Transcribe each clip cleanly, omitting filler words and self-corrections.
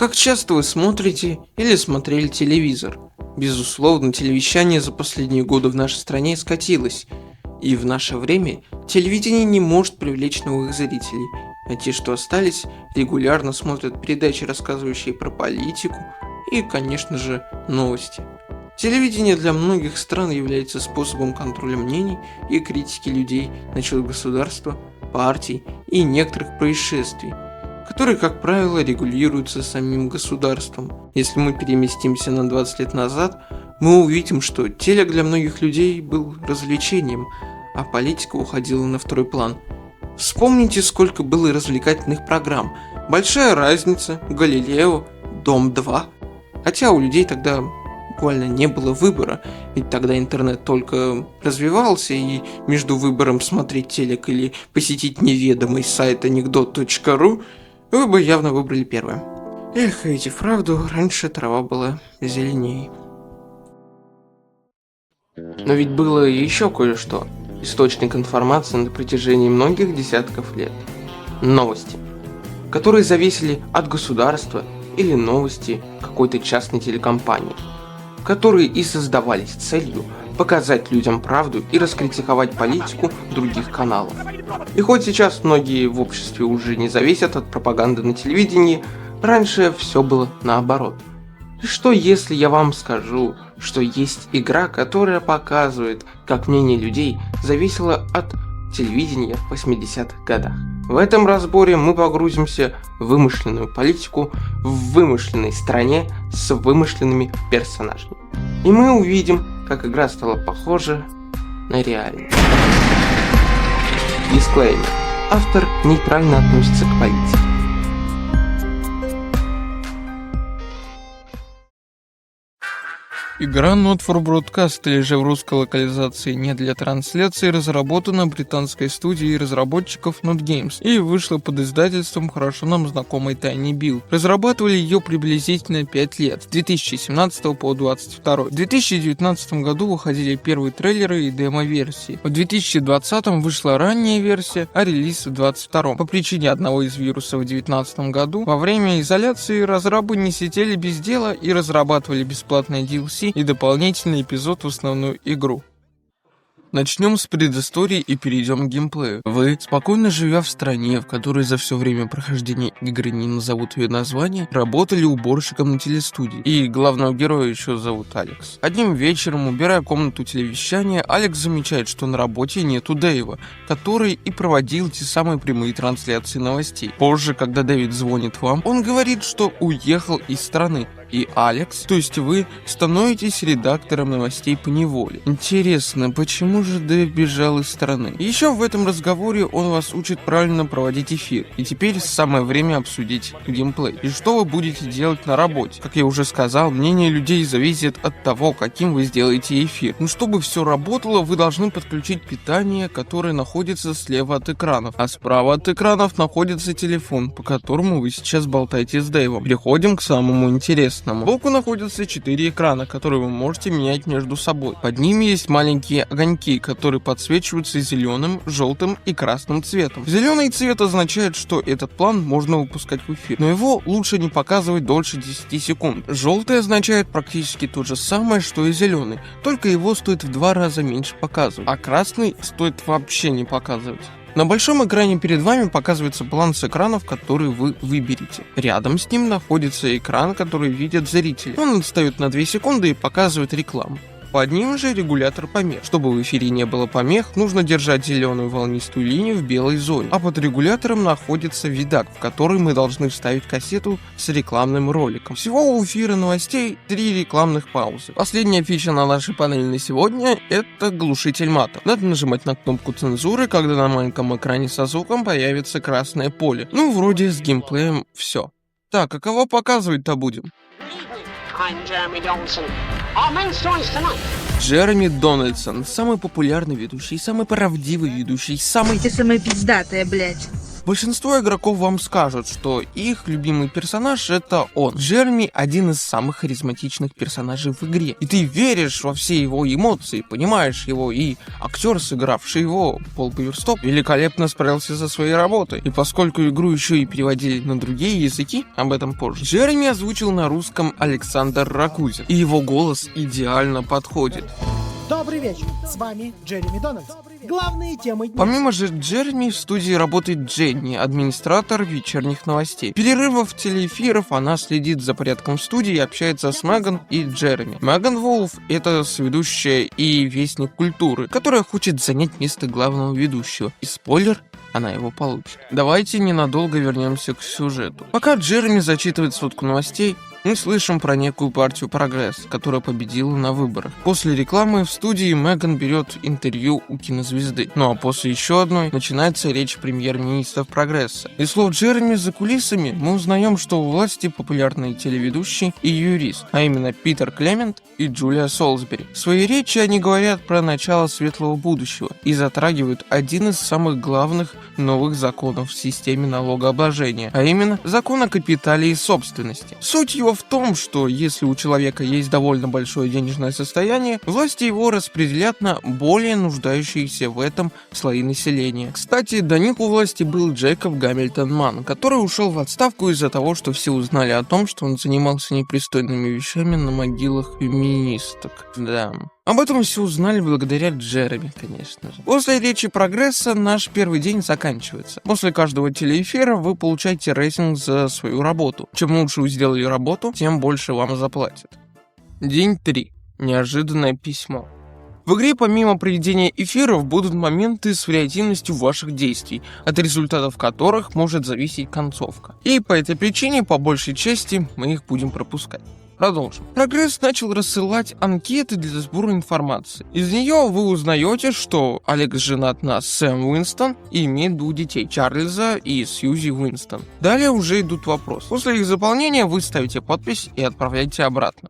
Как часто вы смотрите или смотрели телевизор? Безусловно, телевещание за последние годы в нашей стране скатилось, и в наше время телевидение не может привлечь новых зрителей, а те, что остались, регулярно смотрят передачи, рассказывающие про политику и, конечно же, новости. Телевидение для многих стран является способом контроля мнений и критики людей насчет государства, партий и некоторых происшествий, которые, как правило, регулируются самим государством. Если мы переместимся на 20 лет назад, мы увидим, что телек для многих людей был развлечением, а политика уходила на второй план. Вспомните, сколько было развлекательных программ. «Большая разница», «Галилео», «Дом-2». Хотя у людей тогда буквально не было выбора, ведь тогда интернет только развивался, и между выбором смотреть телек или посетить неведомый сайт анекдот.ру вы бы явно выбрали первое. Эх, ведь и вправду, раньше трава была зеленее. Но ведь было еще кое-что. Источник информации на протяжении многих десятков лет. Новости, которые зависели от государства или новости какой-то частной телекомпании, которые и создавались с целью показать людям правду и раскритиковать политику других каналов. И хоть сейчас многие в обществе уже не зависят от пропаганды на телевидении, раньше все было наоборот. И что если я вам скажу, что есть игра, которая показывает, как мнение людей зависело от телевидения в 80-х годах? В этом разборе мы погрузимся в вымышленную политику в вымышленной стране с вымышленными персонажами. И мы увидим, как игра стала похожа на реальную. Дисклеймер. Автор нейтрально относится к политике. Игра Not for Broadcast, или же в русской локализации не для трансляции, разработана британской студией разработчиков Not Games и вышла под издательством хорошо нам знакомой Tiny Build. Разрабатывали ее приблизительно 5 лет, с 2017 по 2022. В 2019 году выходили первые трейлеры и демо-версии. В 2020 вышла ранняя версия, а релиз в 2022. По причине одного из вирусов в 2019 году во время изоляции разрабы не сидели без дела и разрабатывали бесплатное DLC и дополнительный эпизод в основную игру. Начнем с предыстории и перейдем к геймплею. Вы, спокойно живя в стране, в которой за все время прохождения игры не назовут ее название, работали уборщиком на телестудии. И главного героя еще зовут Алекс. Одним вечером, убирая комнату телевещания, Алекс замечает, что на работе нету Дэйва, который и проводил те самые прямые трансляции новостей. Позже, когда Дэвид звонит вам, он говорит, что уехал из страны. И Алекс, то есть вы, становитесь редактором новостей по неволе. Интересно, почему же Дэйв бежал из страны? Еще в этом разговоре он вас учит правильно проводить эфир. И теперь самое время обсудить геймплей. И что вы будете делать на работе? Как я уже сказал, мнение людей зависит от того, каким вы сделаете эфир. Но чтобы все работало, вы должны подключить питание, которое находится слева от экранов. А справа от экранов находится телефон, по которому вы сейчас болтаете с Дэйвом. Переходим к самому интересному. Сбоку находятся 4 экрана, которые вы можете менять между собой. Под ними есть маленькие огоньки, которые подсвечиваются зеленым, желтым и красным цветом. Зеленый цвет означает, что этот план можно выпускать в эфир, но его лучше не показывать дольше 10 секунд. Желтый означает практически то же самое, что и зеленый, только его стоит в 2 раза меньше показывать, а красный стоит вообще не показывать. На большом экране перед вами показывается баланс экранов, которые вы выберете. Рядом с ним находится экран, который видят зрители. Он отстает на 2 секунды и показывает рекламу. Под ним же регулятор помех. Чтобы в эфире не было помех, нужно держать зеленую волнистую линию в белой зоне. А под регулятором находится видак, в который мы должны вставить кассету с рекламным роликом. Всего у эфира новостей 3 рекламных паузы. Последняя фича на нашей панели на сегодня — это глушитель мата. Надо нажимать на кнопку цензуры, когда на маленьком экране со звуком появится красное поле. Ну, вроде с геймплеем все. Так, а кого показывать-то будем? Джереми Дональдсон, самый популярный ведущий, самый правдивый ведущий, самый... Ты самая пиздатая, блядь. Большинство игроков вам скажут, что их любимый персонаж — это он. Джереми — один из самых харизматичных персонажей в игре. И ты веришь во все его эмоции, понимаешь его, и актер, сыгравший его, Пол Поверстоп, великолепно справился со своей работой. И поскольку игру еще и переводили на другие языки, об этом позже, Джереми озвучил на русском Александр Ракузин, и его голос идеально подходит. Добрый вечер, с вами Джереми Дональдс. Главные темы дня. Помимо же Джереми, в студии работает Дженни, администратор вечерних новостей. Перерывов телеэфиров она следит за порядком в студии и общается с Меган и Джереми. Меган Волф — это соведущая и вестник культуры, которая хочет занять место главного ведущего. И спойлер, она его получит. Давайте ненадолго вернемся к сюжету. Пока Джереми зачитывает сводку новостей, мы слышим про некую партию «Прогресс», которая победила на выборах. После рекламы в студии Меган берет интервью у кинозвезды. Ну а после еще одной начинается речь премьер-министров «Прогресса». Из слов Джереми за кулисами мы узнаем, что у власти популярные телеведущий и юрист, а именно Питер Клемент и Джулия Солсбери. В своей речи они говорят про начало светлого будущего и затрагивают один из самых главных новых законов в системе налогообложения, а именно закон о капитале и собственности. Суть его в том, что если у человека есть довольно большое денежное состояние, власти его распределят на более нуждающиеся в этом слои населения. Кстати, до них у власти был Джейкоб Гамильтон Манн, который ушел в отставку из-за того, что все узнали о том, что он занимался непристойными вещами на могилах феминисток. Да. Об этом все узнали благодаря Джереми, конечно же. После речи «Прогресса» наш первый день заканчивается. После каждого телеэфира вы получаете рейтинг за свою работу. Чем лучше вы сделали работу, тем больше вам заплатят. День 3. Неожиданное письмо. В игре помимо проведения эфиров будут моменты с вариативностью ваших действий, от результатов которых может зависеть концовка. И по этой причине, по большей части, мы их будем пропускать. Продолжим. Прогресс начал рассылать анкеты для сбора информации. Из нее вы узнаете, что Алекс женат на Сэм Уинстон и имеет двух детей, Чарльза и Сьюзи Уинстон. Далее уже идут вопросы. После их заполнения вы ставите подпись и отправляете обратно.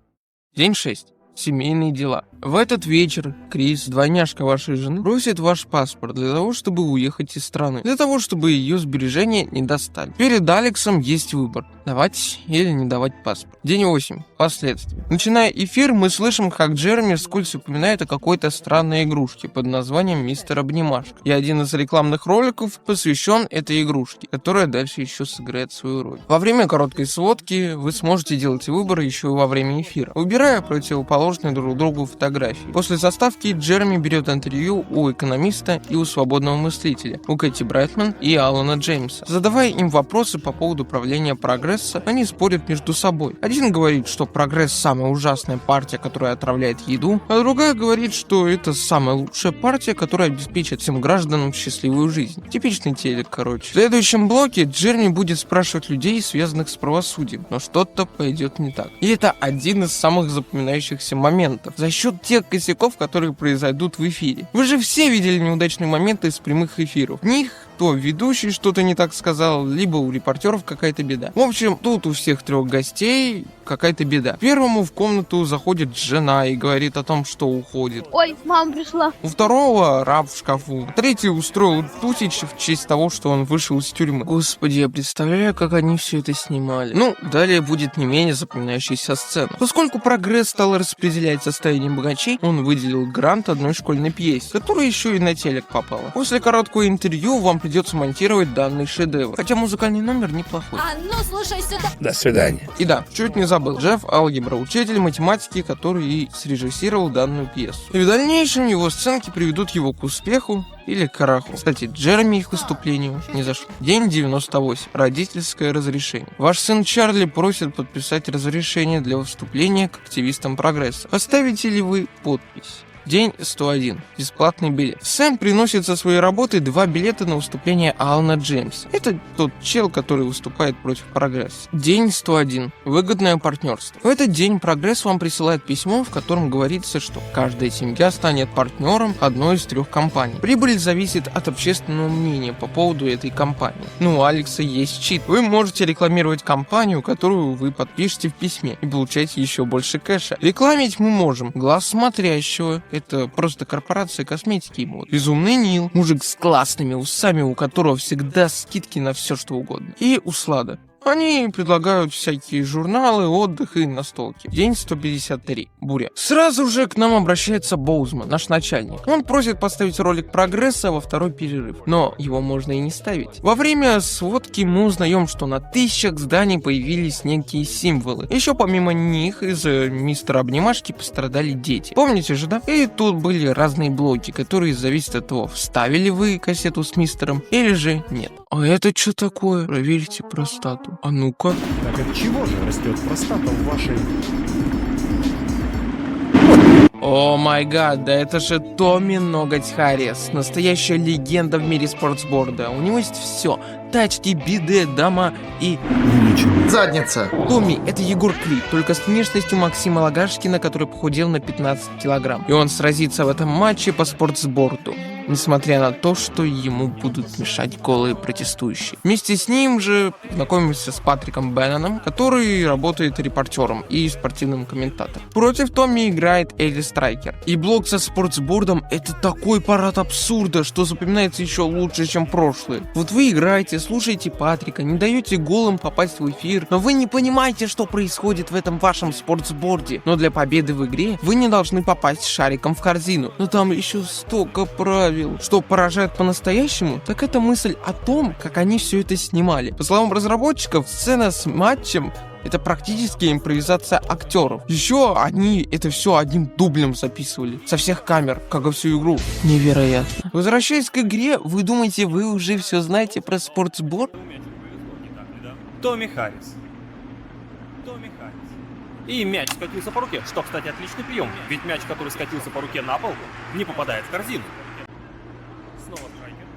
День 6. Семейные дела. В этот вечер Крис, двойняшка вашей жены, просит ваш паспорт для того, чтобы уехать из страны, для того, чтобы ее сбережения не достали. Перед Алексом есть выбор: давать или не давать паспорт. День 8. Последствия. Начиная эфир, мы слышим, как Джереми вскользь упоминает о какой-то странной игрушке под названием «Мистер Обнимашка». И один из рекламных роликов посвящен этой игрушке, которая дальше еще сыграет свою роль. Во время короткой сводки вы сможете делать выбор еще и во время эфира, выбирая противоположные друг другу фотографии. После заставки Джереми берет интервью у экономиста и у свободного мыслителя, у Кэти Брайтман и Алана Джеймса. Задавая им вопросы по поводу правления Прогресса, они спорят между собой. Один говорит, что Прогресс — самая ужасная партия, которая отравляет еду, а другая говорит, что это самая лучшая партия, которая обеспечит всем гражданам счастливую жизнь. Типичный телек, короче. В следующем блоке Джереми будет спрашивать людей, связанных с правосудием, но что-то пойдет не так. И это один из самых запоминающихся моментов за счет тех косяков, которые произойдут в эфире. Вы же все видели неудачные моменты из прямых эфиров. В них то ведущий что-то не так сказал, либо у репортеров какая-то беда. В общем, тут у всех трех гостей какая-то беда. Первому в комнату заходит жена и говорит о том, что уходит. Ой, мама пришла. У второго раб в шкафу. Третий устроил тусич в честь того, что он вышел из тюрьмы. Господи, я представляю, как они все это снимали. Ну, далее будет не менее запоминающаяся сцена. Поскольку Прогресс стал распределять состояние богачей, он выделил грант одной школьной пьесе, которая еще и на телек попала. После короткого интервью вам придется монтировать данный шедевр. Хотя музыкальный номер неплохой. А ну слушай сюда. До свидания. И да, чуть не забыл. Джефф Алгебра, учитель математики, который и срежиссировал данную пьесу. И в дальнейшем его сценки приведут его к успеху или к краху. Кстати, Джереми их выступлению не зашло. День 98. Родительское разрешение. Ваш сын Чарли просит подписать разрешение для выступления к активистам Прогресса. Оставите ли вы подпись? День 101. Бесплатный билет. Сэм приносит со своей работы 2 билета на выступление Алана Джеймса. Это тот чел, который выступает против Прогресса. День 101. Выгодное партнерство. В этот день Прогресс вам присылает письмо, в котором говорится, что каждая семья станет партнером одной из 3 компаний. Прибыль зависит от общественного мнения по поводу этой компании. Ну, у Алекса есть чит. Вы можете рекламировать компанию, которую вы подпишете в письме, и получать еще больше кэша. Рекламить мы можем Глаз Смотрящего, это просто корпорация косметики и мод. Безумный Нил, мужик с классными усами, у которого всегда скидки на все что угодно. И Услада. Они предлагают всякие журналы, отдых и настолки. День 153. Буря. Сразу же к нам обращается Боузман, наш начальник. Он просит поставить ролик прогресса во второй перерыв. Но его можно и не ставить. Во время сводки мы узнаем, что на тысячах зданий появились некие символы. Еще помимо них из мистера Обнимашки пострадали дети. Помните же, да? И тут были разные блоки, которые зависят от того, вставили вы кассету с мистером или же нет. А это что такое? Проверьте простату. А ну-ка. Так от чего же растет простата в вашей... О май гад, да это же Томми Ноготь Харрис, настоящая легенда в мире спортсборда. У него есть все: тачки, биде, дома и... Задница. Томми — это Егор Крид, только с внешностью Максима Лагашкина, который похудел на 15 килограмм. И он сразится в этом матче по спортсборду, несмотря на то, что ему будут мешать голые протестующие. Вместе с ним же знакомимся с Патриком Бенноном, который работает репортером и спортивным комментатором. Против Томми играет Элли Страйкер. И блок со спортсбордом — это такой парад абсурда, что запоминается еще лучше, чем прошлый. Вот вы играете, слушаете Патрика, не даете голым попасть в эфир, но вы не понимаете, что происходит в этом вашем спортсборде. Но для победы в игре вы не должны попасть шариком в корзину. Но там еще столько правил. Что поражает по-настоящему, так это мысль о том, как они все это снимали. По словам разработчиков, сцена с матчем — это практически импровизация актеров. Еще они это все одним дублем записывали. Со всех камер, как и всю игру. Невероятно. Возвращаясь к игре, вы думаете, вы уже все знаете про спортсборд? Томми Харрис. И мяч скатился по руке, что, кстати, отличный прием. Ведь мяч, который скатился по руке на пол, не попадает в корзину. Снова страйкер.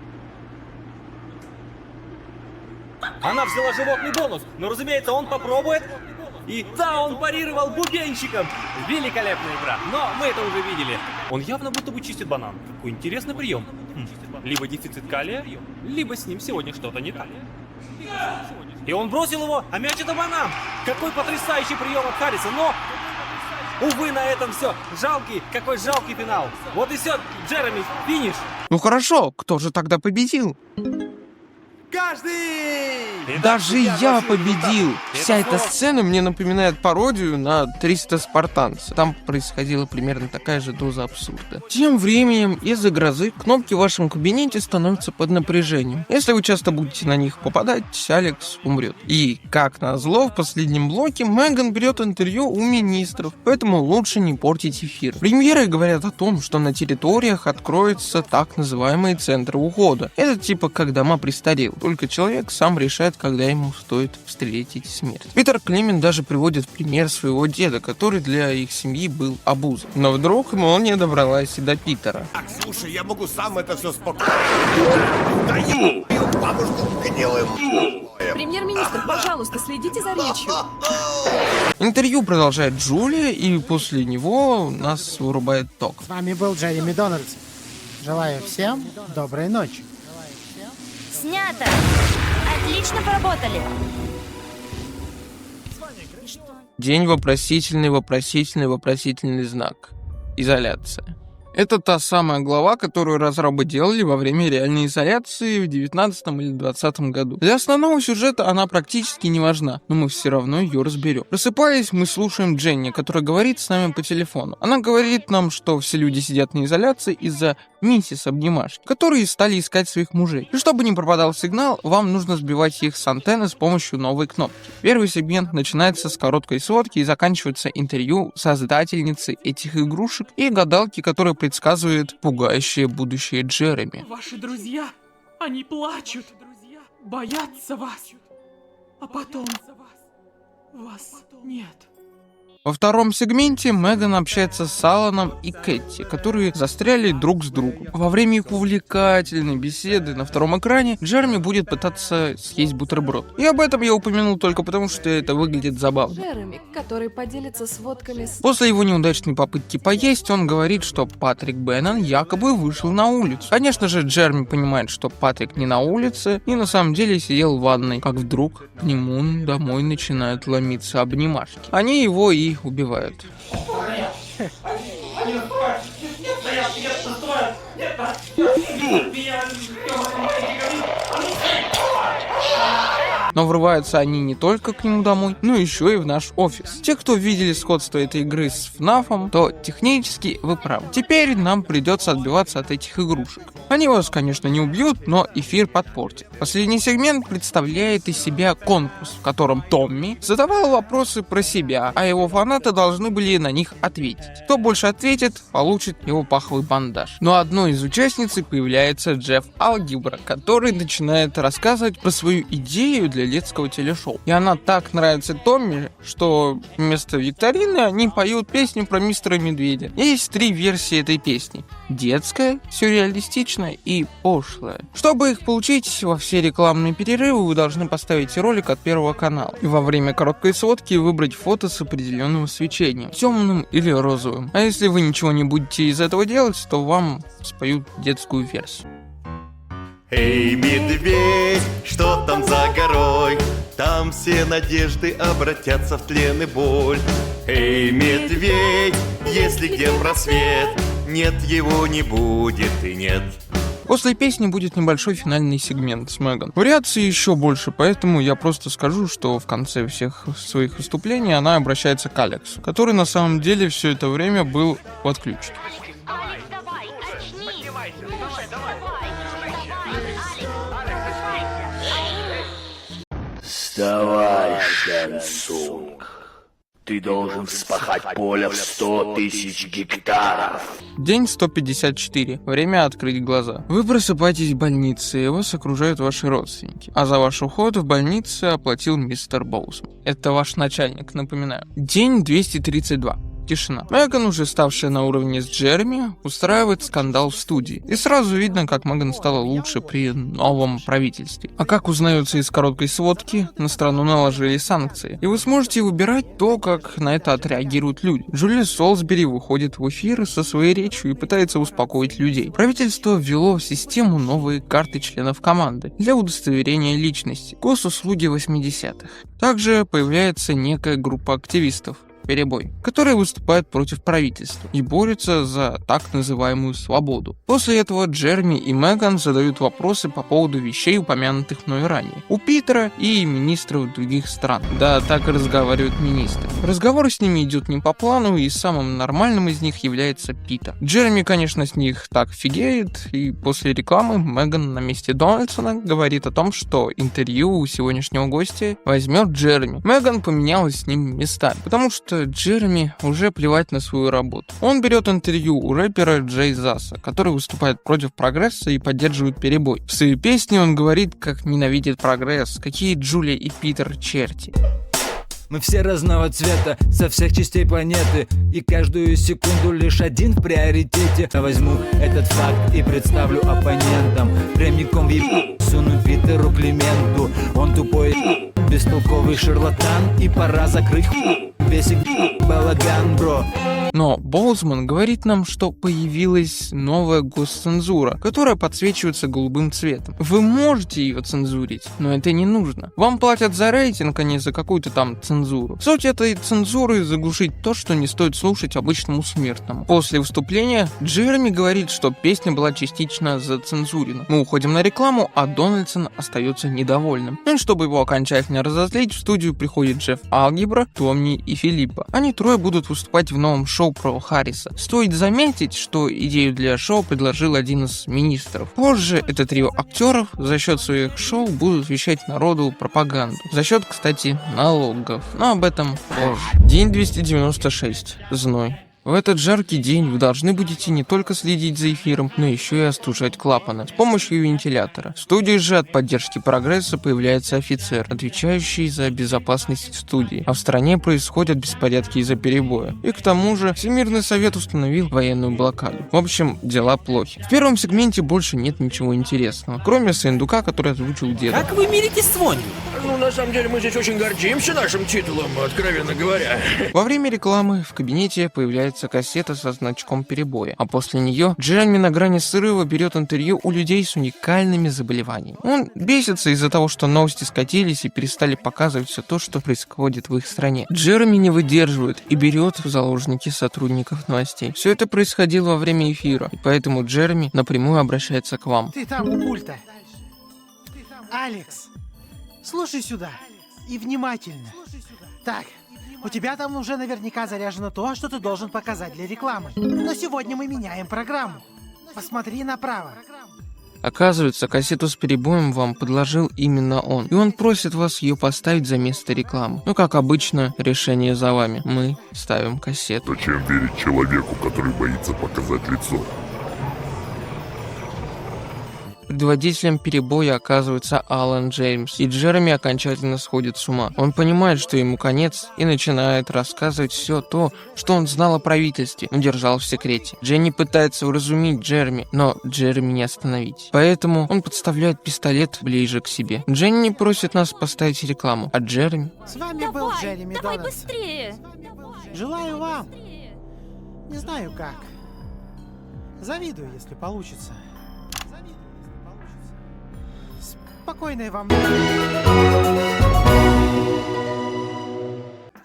Она взяла животный бонус, но, разумеется, он попробует. И да, он парировал бубенчиком. Великолепная игра, но мы это уже видели. Он явно будто бы чистит банан. Какой интересный прием. Либо дефицит калия, либо с ним сегодня что-то не так. И он бросил его, а мяч — это банан. Какой потрясающий прием от Харриса, но... Увы, на этом все. Какой жалкий финал. Вот и все, Джереми, финиш. Ну хорошо, кто же тогда победил? Каждый! Даже я победил! Вся эта сцена мне напоминает пародию на 300 спартанцев. Там происходила примерно такая же доза абсурда. Тем временем, из-за грозы кнопки в вашем кабинете становятся под напряжением. Если вы часто будете на них попадать, Алекс умрет. И, как назло, в последнем блоке Меган берет интервью у министров, поэтому лучше не портить эфир. Премьеры говорят о том, что на территориях откроются так называемые центры ухода. Это типа как дома престарелых. Только человек сам решает, когда ему стоит встретить смерть. Питер Климент даже приводит в пример своего деда, который для их семьи был обузой. Но вдруг молния добралась и до Питера. Слушай, я могу сам это все спокойно. Даю бабушку гнилым. Премьер-министр, пожалуйста, следите за речью. Интервью продолжает Джулия, и после него нас вырубает ток. С вами был Джереми Дональдс. Желаю всем доброй ночи. Снято! Отлично поработали! День вопросительный знак. Изоляция. Это та самая глава, которую разрабы делали во время реальной изоляции в 19 или 20 году. Для основного сюжета она практически не важна, но мы все равно ее разберем. Просыпаясь, мы слушаем Дженни, которая говорит с нами по телефону. Она говорит нам, что все люди сидят на изоляции из-за миссис Обнимашки, которые стали искать своих мужей. И чтобы не пропадал сигнал, вам нужно сбивать их с антенны с помощью новой кнопки. Первый сегмент начинается с короткой сводки и заканчивается интервью создательницы этих игрушек и гадалки, которая предсказывает пугающее будущее Джереми. Ваши друзья, они плачут, боятся вас, а потом вас нет. Во втором сегменте Меган общается с Аланом и Кэти, которые застряли друг с другом. Во время их увлекательной беседы на втором экране Джереми будет пытаться съесть бутерброд. И об этом я упомянул только потому, что это выглядит забавно. Джереми, который поделится сводками с... После его неудачной попытки поесть, он говорит, что Патрик Беннон якобы вышел на улицу. Конечно же, Джереми понимает, что Патрик не на улице и на самом деле сидел в ванной, как вдруг к нему домой начинают ломиться обнимашки. Они его и убивают. это? Но врываются они не только к нему домой, но еще и в наш офис. Те, кто видели сходство этой игры с FNAF, то технически вы правы. Теперь нам придется отбиваться от этих игрушек. Они вас, конечно, не убьют, но эфир подпортят. Последний сегмент представляет из себя конкурс, в котором Томми задавал вопросы про себя, а его фанаты должны были на них ответить. Кто больше ответит, получит его паховый бандаж. Но одной из участниц появляется Джефф Алгебра, который начинает рассказывать про свою идею для детского телешоу. И она так нравится Томми, что вместо викторины они поют песню про мистера Медведя. Есть 3 версии этой песни: детская, сюрреалистичная и пошлая. Чтобы их получить, во все рекламные перерывы вы должны поставить ролик от Первого канала и во время короткой сводки выбрать фото с определенным свечением, темным или розовым. А если вы ничего не будете из этого делать, то вам споют детскую версию. Эй, медведь, что там за горой? Там все надежды обратятся в тлен и боль. Эй, медведь, если где просвет, нет, его не будет и нет. После песни будет небольшой финальный сегмент с Меган. Вариаций еще больше, поэтому я просто скажу, что в конце всех своих выступлений она обращается к Алексу, который на самом деле все это время был в отключке. Вставай, Шансунг. Ты должен вспахать поле в 100 000 гектаров. День 154. Время открыть глаза. Вы просыпаетесь в больнице, и вас окружают ваши родственники. А за ваш уход в больнице оплатил мистер Боузман. Это ваш начальник, напоминаю. День 232. Тишина. Меган, уже ставшая на уровне с Джереми, устраивает скандал в студии. И сразу видно, как Меган стала лучше при новом правительстве. А как узнается из короткой сводки, на страну наложили санкции. И вы сможете выбирать то, как на это отреагируют люди. Джулия Солсбери выходит в эфир со своей речью и пытается успокоить людей. Правительство ввело в систему новые карты членов команды для удостоверения личности. Госуслуги 80-х. Также появляется некая группа активистов, перебой, которые выступают против правительства и борются за так называемую свободу. После этого Джереми и Меган задают вопросы по поводу вещей, упомянутых мной ранее, у Питера и министров других стран. Да, так и разговаривают министры. Разговор с ними идет не по плану, и самым нормальным из них является Питер. Джереми, конечно, с них так фигеет, и после рекламы Меган на месте Дональдсона говорит о том, что интервью у сегодняшнего гостя возьмет Джереми. Меган поменялась с ним местами, потому что Джереми уже плевать на свою работу. Он берет интервью у рэпера Джей Заса, который выступает против прогресса и поддерживает перебой. В своей песне он говорит, как ненавидит прогресс, какие Джулия и Питер черти. Мы все разного цвета, со всех частей планеты, и каждую секунду лишь один в приоритете. Я возьму этот факт и представлю оппонентам, прямиком в еб... суну Питеру Клименту. Он тупой, бестолковый шарлатан, и пора закрыть весь балаган, бро. Но Боузман говорит нам, что появилась новая госцензура, которая подсвечивается голубым цветом. Вы можете ее цензурить, но это не нужно. Вам платят за рейтинг, а не за какую-то там цензуру. Суть этой цензуры — заглушить то, что не стоит слушать обычному смертному. После выступления Джереми говорит, что песня была частично зацензурена. Мы уходим на рекламу, а Дональдсон остается недовольным. И чтобы его окончательно разозлить, в студию приходит Джефф Алгебра, Томми и Филиппа. Они трое будут выступать в новом шоу про Харриса. Стоит заметить, что идею для шоу предложил один из министров. Позже это трио актеров за счет своих шоу будут вещать народу пропаганду. За счет, кстати, налогов. Но об этом позже. День 296. Зной. В этот жаркий день вы должны будете не только следить за эфиром, но еще и остужать клапаны с помощью вентилятора. В студии же от поддержки прогресса появляется офицер, отвечающий за безопасность студии. А в стране происходят беспорядки из-за перебоя. И к тому же Всемирный совет установил военную блокаду. В общем, дела плохи. В первом сегменте больше нет ничего интересного, кроме Сындука, который озвучил деда. Как вы миритесь с вонью? Ну, на самом деле, мы здесь очень гордимся нашим титулом, откровенно говоря. Во время рекламы в кабинете появляется кассета со значком перебоя, а после нее Джереми на грани срыва берет интервью у людей с уникальными заболеваниями. Он бесится из-за того, что новости скатились и перестали показывать все то, что происходит в их стране. Джереми не выдерживает и берет в заложники сотрудников новостей. Все это происходило во время эфира, и поэтому Джереми напрямую обращается к вам. Ты там у пульта. Алекс, слушай сюда. И внимательно. Так, у тебя там уже наверняка заряжено то, что ты должен показать для рекламы. Но сегодня мы меняем программу. Посмотри направо. Оказывается, кассету с перебоем вам подложил именно он. И он просит вас ее поставить за место рекламы. Ну, как обычно, решение за вами. Мы ставим кассету. Зачем верить человеку, который боится показать лицо? Предводителем перебоя оказывается Алан Джеймс, и Джереми окончательно сходит с ума. Он понимает, что ему конец, и начинает рассказывать все то, что он знал о правительстве, но держал в секрете. Дженни пытается уразумить Джереми, но Джереми не остановить. Поэтому он подставляет пистолет ближе к себе. Дженни просит нас поставить рекламу, а Джереми... С вами был Джереми Давай Дональдсон. быстрее! Желаю вам. Не знаю как. Завидую, если получится. Спокойной вам ночи.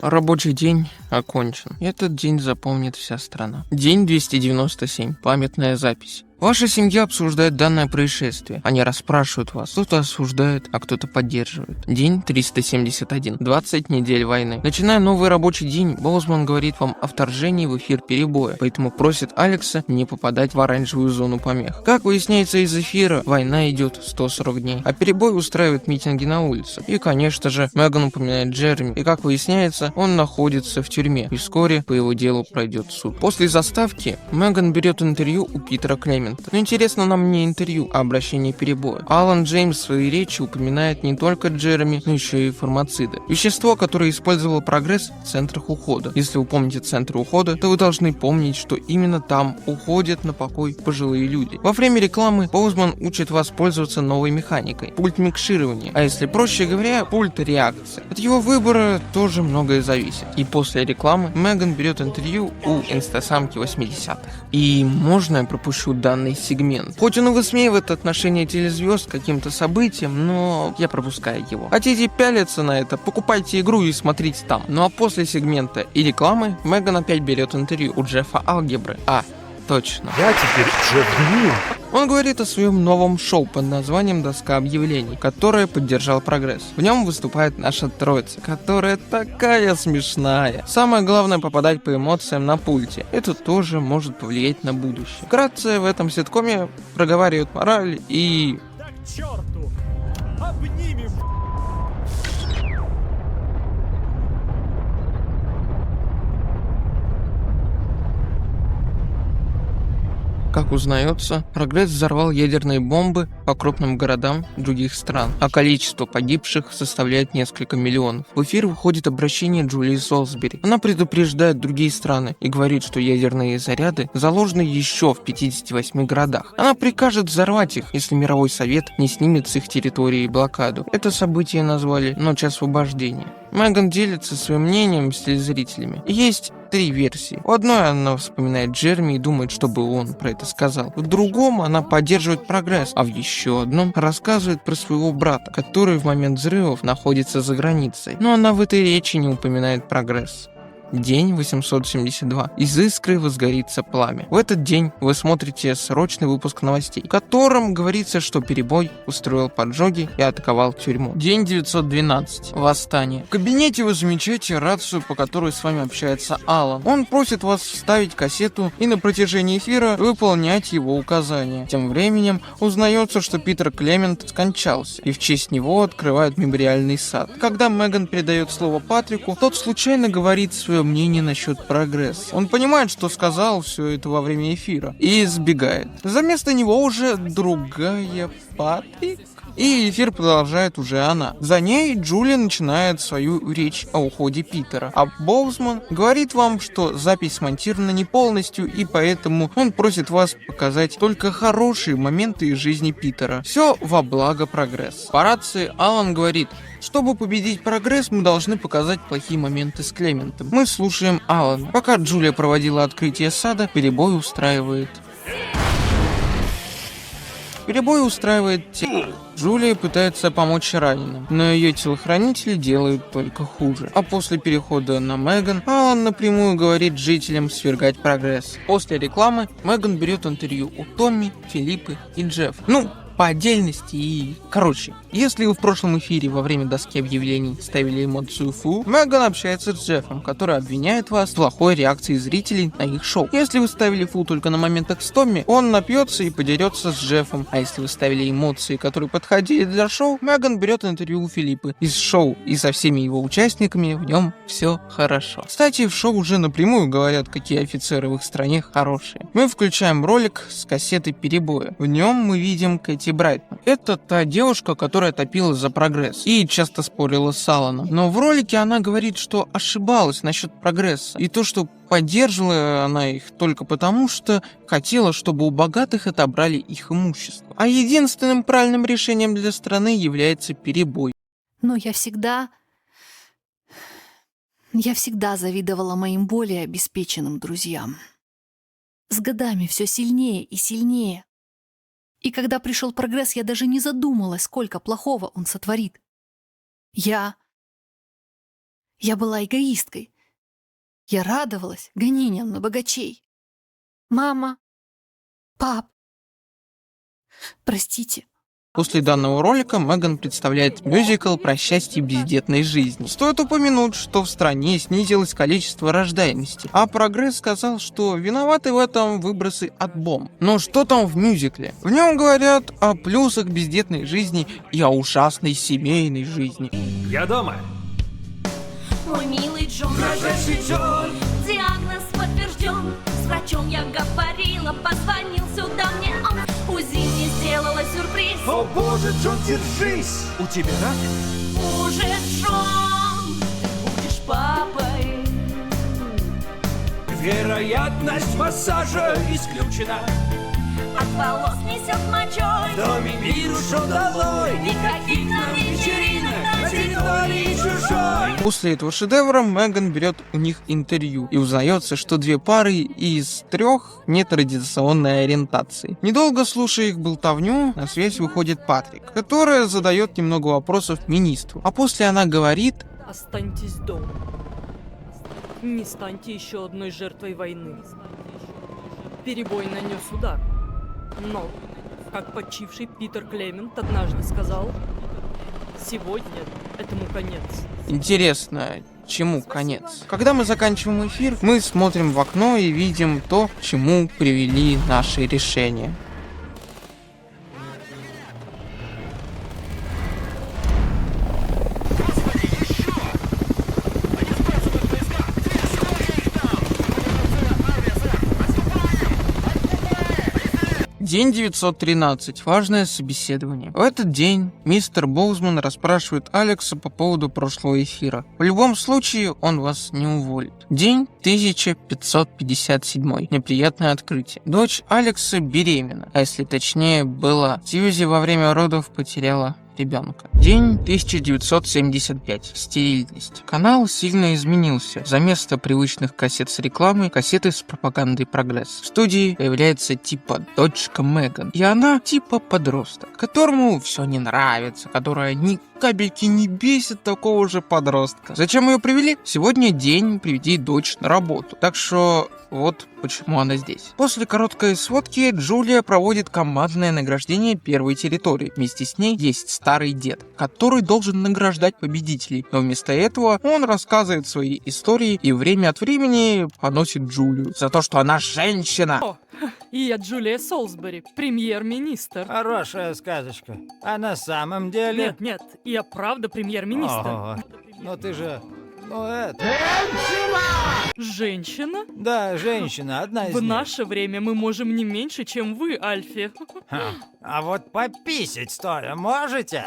Рабочий день окончен. Этот день запомнит вся страна. День 297. Памятная запись. Ваша семья обсуждает данное происшествие. Они расспрашивают вас. Кто-то осуждает, а кто-то поддерживает. День 371. 20 недель войны. Начиная новый рабочий день, Боузман говорит вам о вторжении в эфир перебоя, поэтому просит Алекса не попадать в оранжевую зону помех. Как выясняется из эфира, война идет 140 дней, а перебой устраивает митинги на улице. И, конечно же, Меган упоминает Джереми, и, как выясняется, он находится в тюрьме, и вскоре по его делу пройдет суд. После заставки Меган берет интервью у Питера Клемента. Но интересно нам не интервью, а обращение перебоя. Алан Джеймс в своей речи упоминает не только Джереми, но еще и формациды. Вещество, которое использовало прогресс в центрах ухода. Если вы помните центры ухода, то вы должны помнить, что именно там уходят на покой пожилые люди. Во время рекламы Боузман учит вас пользоваться новой механикой. Пульт микширования. А если проще говоря, пульт реакции. От его выбора тоже многое зависит. И после рекламы Меган берет интервью у инстасамки 80-х. И можно я пропущу данный сегмент? Хоть он и высмеивает отношение телезвезд к каким-то событиям, но я пропускаю его. Хотите пялиться на это? Покупайте игру и смотрите там. Ну а после сегмента и рекламы Меган опять берет интервью у Джеффа Алгебры. Точно. Я теперь Джефф Гнил. Он говорит о своем новом шоу под названием «Доска объявлений», которое поддержал прогресс. В нем выступает наша троица, которая такая смешная. Самое главное — попадать по эмоциям на пульте. Это тоже может повлиять на будущее. Вкратце, в этом ситкоме проговаривают мораль и... Да к черту! Обнимем! Как узнается, прогресс взорвал ядерные бомбы по крупным городам других стран, а количество погибших составляет несколько миллионов. В эфир выходит обращение Джулии Солсбери. Она предупреждает другие страны и говорит, что ядерные заряды заложены еще в 58 городах. Она прикажет взорвать их, если Мировой Совет не снимет с их территории блокаду. Это событие назвали «Ночь освобождения». Меган делится своим мнением с телезрителями. Есть 3 версии. В одной она вспоминает Джереми и думает, чтобы он про это сказал. В другом она поддерживает прогресс, а в еще одном рассказывает про своего брата, который в момент взрывов находится за границей. Но она в этой речи не упоминает прогресс. День 872. Из искры возгорится пламя. В этот день вы смотрите срочный выпуск новостей, в котором говорится, что перебой устроил поджоги и атаковал тюрьму. День 912. Восстание. В кабинете вы замечаете рацию, по которой с вами общается Алан. Он просит вас вставить кассету и на протяжении эфира выполнять его указания. Тем временем узнается, что Питер Клемент скончался, и в честь него открывают мемориальный сад. Когда Меган передает слово Патрику, тот случайно говорит свое мнение насчет прогресса. Он понимает, что сказал все это во время эфира, и сбегает. За место него уже другая Патрик. И эфир продолжает уже она. За ней Джулия начинает свою речь о уходе Питера. А Боузман говорит вам, что запись смонтирована не полностью, и поэтому он просит вас показать только хорошие моменты из жизни Питера. Все во благо прогресса. По рации Алан говорит: чтобы победить прогресс, мы должны показать плохие моменты с Клементом. Мы слушаем Алана. Пока Джулия проводила открытие сада, перебой устраивает Джулия пытается помочь раненым, но ее телохранители делают только хуже. А после перехода на Меган, Алан напрямую говорит жителям свергать прогресс. После рекламы Меган берет интервью у Томми, Филиппы и Джеффа. По отдельности и... Короче, если вы в прошлом эфире во время доски объявлений ставили эмоцию фу, Меган общается с Джеффом, который обвиняет вас в плохой реакции зрителей на их шоу. Если вы ставили фу только на моментах с Томми, он напьется и подерется с Джеффом. А если вы ставили эмоции, которые подходили для шоу, Меган берет интервью у Филиппы из шоу, и со всеми его участниками в нем все хорошо. Кстати, в шоу уже напрямую говорят, какие офицеры в их стране хорошие. Мы включаем ролик с кассеты перебоя. В нем мы видим Кэти Брайтон. Это та девушка, которая топила за прогресс и часто спорила с Аланом. Но в ролике она говорит, что ошибалась насчет прогресса. И то, что поддерживала она их только потому, что хотела, чтобы у богатых отобрали их имущество. А единственным правильным решением для страны является перебой. Но я всегда завидовала моим более обеспеченным друзьям. С годами все сильнее и сильнее. И когда пришел прогресс, я даже не задумалась, сколько плохого он сотворит. Я была эгоисткой. Я радовалась гонениям на богачей. Мама, пап, простите. После данного ролика Меган представляет мюзикл про счастье бездетной жизни. Стоит упомянуть, что в стране снизилось количество рождаемости, а прогресс сказал, что виноваты в этом выбросы от бомб. Но что там в мюзикле? В нем говорят о плюсах бездетной жизни и о ужасной семейной жизни. Я дома. Мой милый Джон, дрожащий Джон, диагноз подтвержден. С врачом я говорила, позвонил сюда мне он. УЗИ мне сделала сюрприз. О боже, Джон, держись! У тебя рак? Уже, Джон, ты будешь папой. Вероятность массажа исключена. От волос несет мочой. В доме вирус долой. Никаких нам вечеринок На территории чужой. После этого шедевра Меган берет у них интервью и узнается, что две пары из 3 нетрадиционной ориентации. Недолго слушая их болтовню, на связь выходит Патрик, которая задает немного вопросов министру. А после она говорит: Останьтесь дома. Не станьте еще одной жертвой войны. Перебой нанес удар. Но, как почивший Питер Клемент однажды сказал, сегодня этому конец. Интересно, чему конец? Когда мы заканчиваем эфир, мы смотрим в окно и видим то, к чему привели наши решения. День 913. Важное собеседование. В этот день мистер Боузман расспрашивает Алекса по поводу прошлого эфира. В любом случае, он вас не уволит. День 1557. Неприятное открытие. Дочь Алекса беременна, а если точнее, была. Сьюзи во время родов потеряла ребенка. День 1975. Стерильность. Канал сильно изменился. За место привычных кассет с рекламой, кассеты с пропагандой прогресс. В студии появляется типа дочка Меган. И она типа подросток, которому все не нравится, которая ни капельки не бесит такого же подростка. Зачем ее привели? Сегодня день приведи дочь на работу. Так что вот почему она здесь. После короткой сводки Джулия проводит командное награждение первой территории. Вместе с ней есть старый дед, который должен награждать победителей. Но вместо этого он рассказывает свои истории и время от времени поносит Джулию за то, что она женщина. О, и я Джулия Солсбери, премьер-министр. Хорошая сказочка. А на самом деле... Нет, я правда премьер-министр. Ого. Но ты же... Ну это... Женщина? Да, женщина, одна из В них. наше время мы можем не меньше, чем вы, Альфи. А вот пописать стоя можете?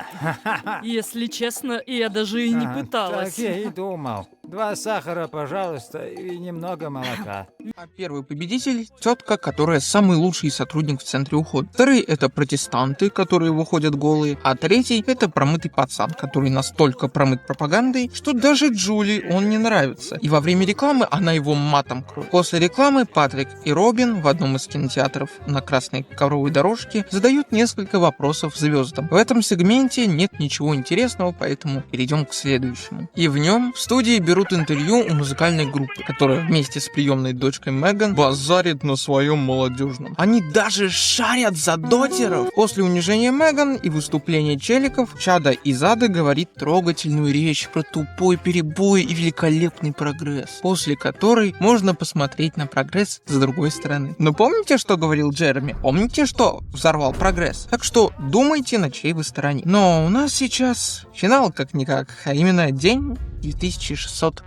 Если честно, я даже и не пыталась. Так я и думал. 2 сахара, пожалуйста, и немного молока. А первый победитель — тетка, которая самый лучший сотрудник в центре ухода. Вторые — это протестанты, которые выходят голые. А третий — это промытый пацан, который настолько промыт пропагандой, что даже Джули он не нравится. И во время рекламы она его матом кроет. После рекламы Патрик и Робин в одном из кинотеатров на красной ковровой дорожке задают несколько вопросов звездам. В этом сегменте нет ничего интересного, поэтому перейдем к следующему. И в нем в студии берут интервью у музыкальной группы, которая вместе с приемной дочкой Меган базарит на своем молодежном. Они даже шарят за дотеров. После унижения Меган и выступления челиков Чада из Ада говорит трогательную речь про тупой перебой и великолепный прогресс, после которой можно посмотреть на прогресс с другой стороны. Но помните, что говорил Джереми? Помните, что взорвал прогресс? Так что думайте, на чьей вы стороне. Но у нас сейчас финал как-никак, а именно день 2602.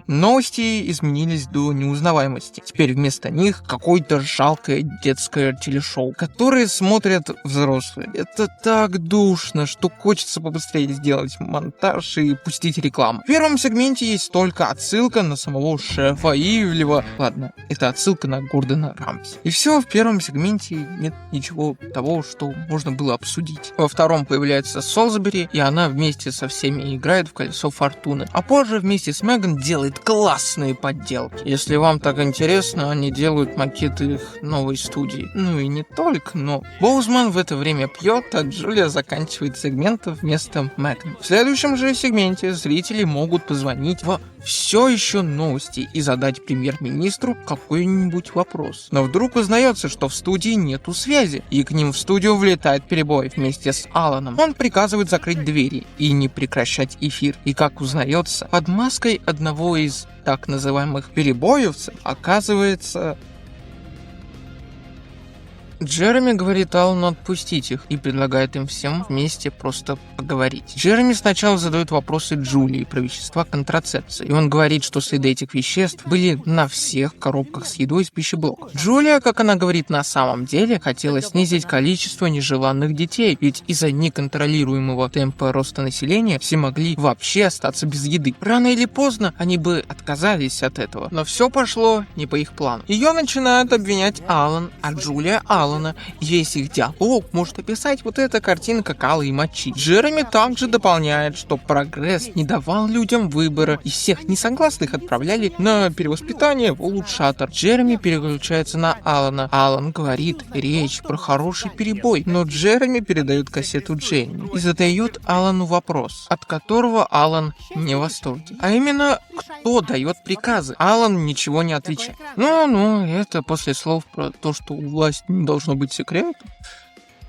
Новости изменились до неузнаваемости. Теперь вместо них какое-то жалкое детское телешоу, которое смотрят взрослые. Это так душно, что хочется побыстрее сделать монтаж и пустить рекламу. В первом сегменте есть только отсылка на самого шефа Ивлева. Ладно, это отсылка на Гордона Рамси. И все, в первом сегменте нет ничего того, что можно было обсудить. Во втором появляется Солсбери, и она вместе со всеми играет в колесо фортуны. А позже вместе с Меган делает классные подделки. Если вам так интересно, они делают макеты их новой студии. Ну и не только, но Боузман в это время пьет, а Джулия заканчивает сегмент вместо Меган. В следующем же сегменте зрители могут позвонить в все еще новости и задать премьер-министру какой-нибудь вопрос. Но вдруг узнается, что в студии нету связи, и к ним в студию влетает Перебой вместе с Аланом. Он приказывает закрыть двери и не прекращать эфир. И как узнается, под маской одного из так называемых перебоевцев оказывается... Джереми говорит Алану отпустить их и предлагает им всем вместе просто поговорить. Джереми сначала задает вопросы Джулии про вещества контрацепции, и он говорит, что следы этих веществ были на всех коробках с едой из пищеблока. Джулия, как она говорит, на самом деле хотела снизить количество нежеланных детей, ведь из-за неконтролируемого темпа роста населения все могли вообще остаться без еды. Рано или поздно они бы отказались от этого, но все пошло не по их плану. Ее начинают обвинять Алан, а Джулия Алана. Весь их диалог может описать вот эта картинка кала и мочи. Джереми также дополняет, что прогресс не давал людям выбора, и всех несогласных отправляли на перевоспитание в улучшатор. Джереми переключается на Алана. Алан говорит речь про хороший перебой, но Джереми передает кассету Дженни и задает Алану вопрос, от которого Алан не в восторге. А именно, кто дает приказы? Алан ничего не отвечает. Ну, это после слов про то, что власть не должно быть секретом.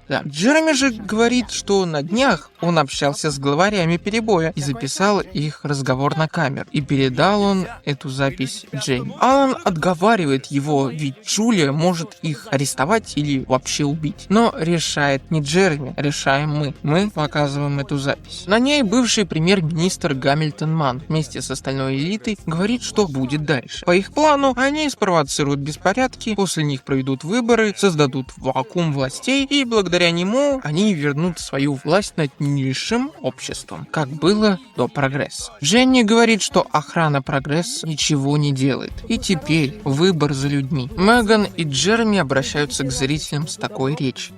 Да. Джереми же говорит, что на днях он общался с главарями перебоя и записал их разговор на камеру. И передал он эту запись Джейми. Алан отговаривает его, ведь Джулия может их арестовать или вообще убить. Но решает не Джереми, решаем мы. Мы показываем эту запись. На ней бывший премьер-министр Гамильтон Манн вместе с остальной элитой говорит, что будет дальше. По их плану, они спровоцируют беспорядки, после них проведут выборы, создадут вакуум властей и благодаря нему они вернут свою власть над низшим обществом, как было до прогресса. Дженни говорит, что охрана прогресса ничего не делает. И теперь выбор за людьми. Меган и Джереми обращаются к зрителям с такой речью.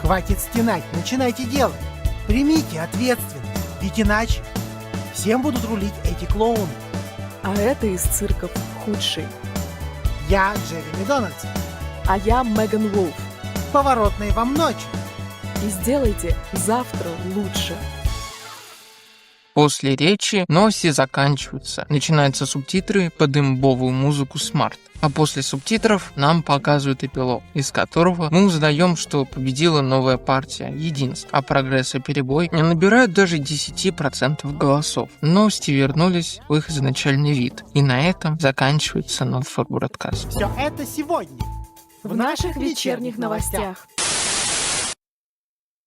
Хватит стенать, начинайте делать. Примите ответственность, ведь иначе всем будут рулить эти клоуны. А это из цирков худший. Я Джереми Дональдсон. А я Меган Вулф. Поворотной вам ночи. И сделайте завтра лучше. После речи новости заканчиваются. Начинаются субтитры под имбовую музыку Smart. А после субтитров нам показывают эпилог, из которого мы узнаем, что победила новая партия Единство, а прогресс и перебой не набирают даже 10% голосов. Новости вернулись в их изначальный вид. И на этом заканчивается Not4 Broadcast. Все это сегодня В наших вечерних новостях.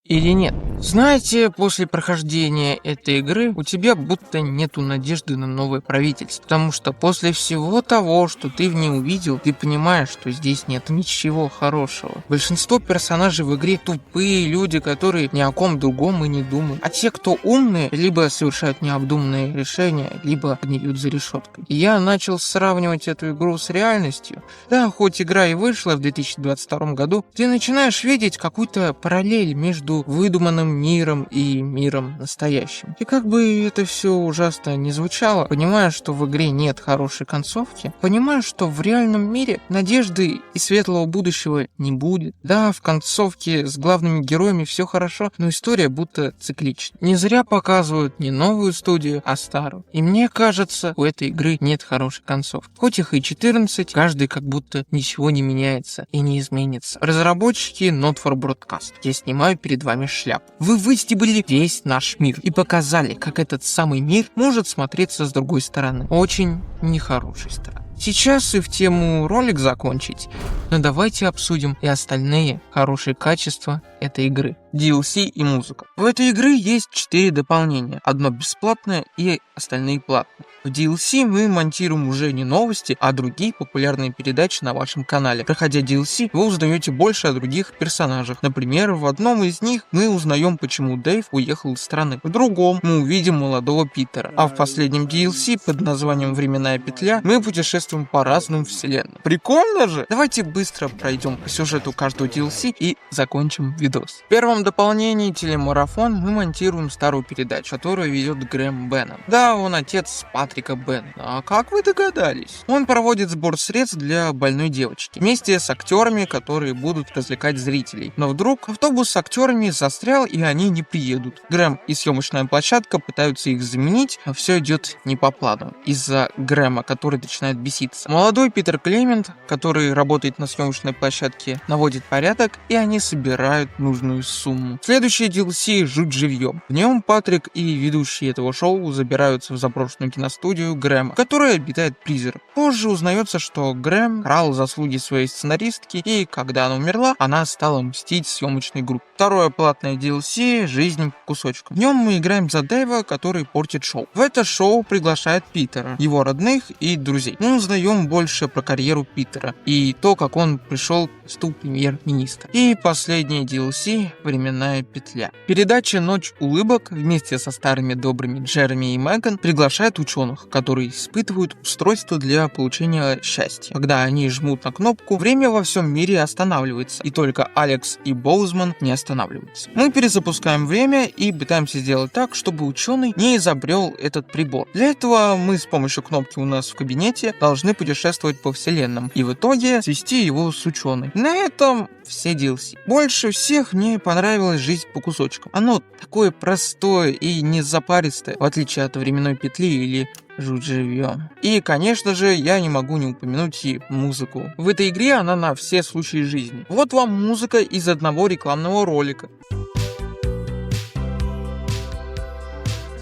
или нет? Знаете, после прохождения этой игры у тебя будто нету надежды на новое правительство, потому что после всего того, что ты в ней увидел, ты понимаешь, что здесь нет ничего хорошего. Большинство персонажей в игре тупые люди, которые ни о ком другом и не думают. А те, кто умные, либо совершают необдуманные решения, либо гниют за решеткой. И я начал сравнивать эту игру с реальностью. Да, хоть игра и вышла в 2022 году, ты начинаешь видеть какую-то параллель между выдуманным миром и миром настоящим. И как бы это все ужасно не звучало, понимая, что в игре нет хорошей концовки, понимая, что в реальном мире надежды и светлого будущего не будет. Да, в концовке с главными героями все хорошо, но история будто циклична. Не зря показывают не новую студию, а старую. И мне кажется, у этой игры нет хорошей концовки. Хоть их и 14, каждый как будто ничего не меняется и не изменится. Разработчики Not for Broadcast. Я снимаю перед вами шляпу. Вы выстебали весь наш мир и показали, как этот самый мир может смотреться с другой стороны. Очень нехорошей стороны. Сейчас и в тему ролик закончить, но давайте обсудим и остальные хорошие качества этой игры. DLC и музыка. В этой игре есть 4 дополнения. Одно бесплатное и остальные платные. В DLC мы монтируем уже не новости, а другие популярные передачи на вашем канале. Проходя DLC, вы узнаете больше о других персонажах. Например, в одном из них мы узнаем, почему Дэйв уехал из страны. В другом мы увидим молодого Питера. А в последнем DLC под названием «Временная петля» мы путешествуем по разным вселенным. Прикольно же? Давайте быстро пройдем по сюжету каждого DLC и закончим видос. В первом дополнении телемарафон мы монтируем старую передачу, которую ведет Грэм Беннон. Да, он отец Патрика Беннона. А как вы догадались? Он проводит сбор средств для больной девочки вместе с актерами, которые будут развлекать зрителей. Но вдруг автобус с актерами застрял, и они не приедут. Грэм и съемочная площадка пытаются их заменить, но все идет не по плану из-за Грэма, который начинает беситься. Молодой Питер Клемент, который работает на съемочной площадке, наводит порядок, и они собирают нужную сумму. Следующий DLC «Жуть живьем». В нем Патрик и ведущие этого шоу забираются в заброшенную киностудию Грэма, в которой обитает призрак. Позже узнается, что Грэм крал заслуги своей сценаристки, и когда она умерла, она стала мстить съемочной группе. Второе платное DLC «Жизнь по кусочкам». В нем мы играем за Дэйва, который портит шоу. В это шоу приглашает Питера, его родных и друзей. Мы узнаем больше про карьеру Питера и то, как он пришел к посту премьер-министра. И последнее DLC «Временная петля». Передача «Ночь улыбок» вместе со старыми добрыми Джереми и Меган приглашает ученых, которые испытывают устройство для получения счастья. Когда они жмут на кнопку, время во всем мире останавливается, и только Алекс и Боузман не останавливаются. Мы перезапускаем время и пытаемся сделать так, чтобы ученый не изобрел этот прибор. Для этого мы с помощью кнопки у нас в кабинете должны путешествовать по вселенным и в итоге свести его с ученой. На этом все DLC. Больше всех мне понравилась «Жизнь по кусочкам». Оно такое простое и незапаристое, в отличие от «Временной петли» или «Жуть живьем». И, конечно же, я не могу не упомянуть и музыку. В этой игре она на все случаи жизни. Вот вам музыка из одного рекламного ролика.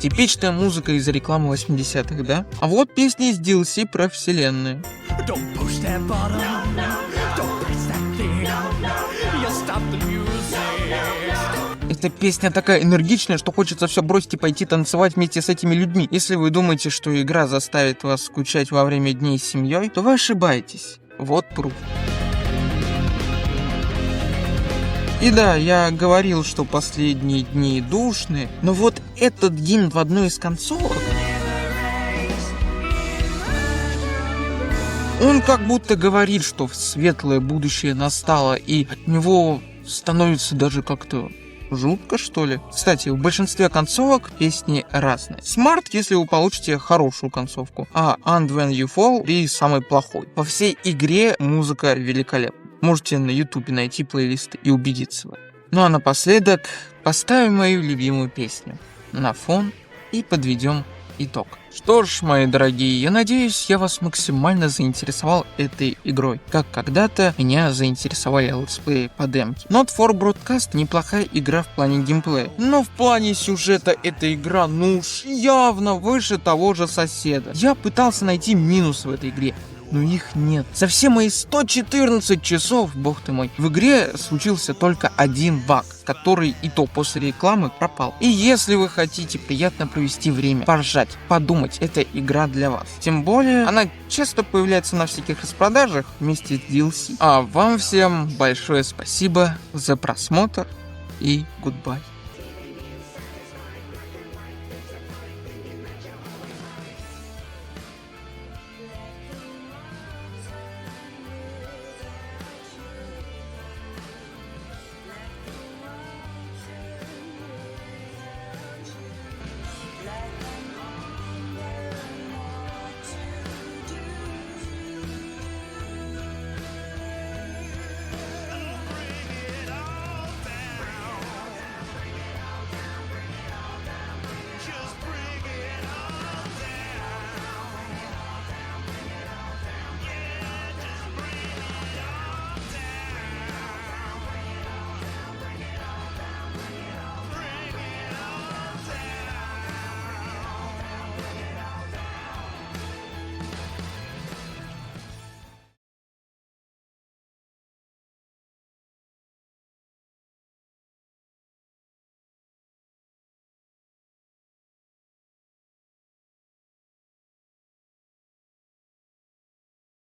Типичная музыка из рекламы 80-х, да? А вот песни из DLC про вселенные. Эта песня такая энергичная, что хочется все бросить и пойти танцевать вместе с этими людьми. Если вы думаете, что игра заставит вас скучать во время дней с семьей, то вы ошибаетесь. Вот пруф. И да, я говорил, что последние дни душные, но вот этот гимн в одной из концовок, он как будто говорит, что светлое будущее настало, и от него становится даже как-то жутко, что ли. Кстати, в большинстве концовок песни разные. Smart, если вы получите хорошую концовку, а And When You Fall и самый плохой. Во всей игре музыка великолепна. Можете на ютубе найти плейлисты и убедиться в этом. Ну а напоследок поставим мою любимую песню на фон и подведем итог. Что ж, мои дорогие, я надеюсь, я вас максимально заинтересовал этой игрой, как когда-то меня заинтересовали летсплеи по демке. Not for Broadcast неплохая игра в плане геймплея, но в плане сюжета эта игра, ну уж явно выше того же соседа. Я пытался найти минус в этой игре. но их нет. За все мои 114 часов, бог ты мой, в игре случился только один баг, который и то после рекламы пропал. И если вы хотите приятно провести время, поржать, подумать, это игра для вас. Тем более, она часто появляется на всяких распродажах вместе с DLC. А вам всем большое спасибо за просмотр и goodbye.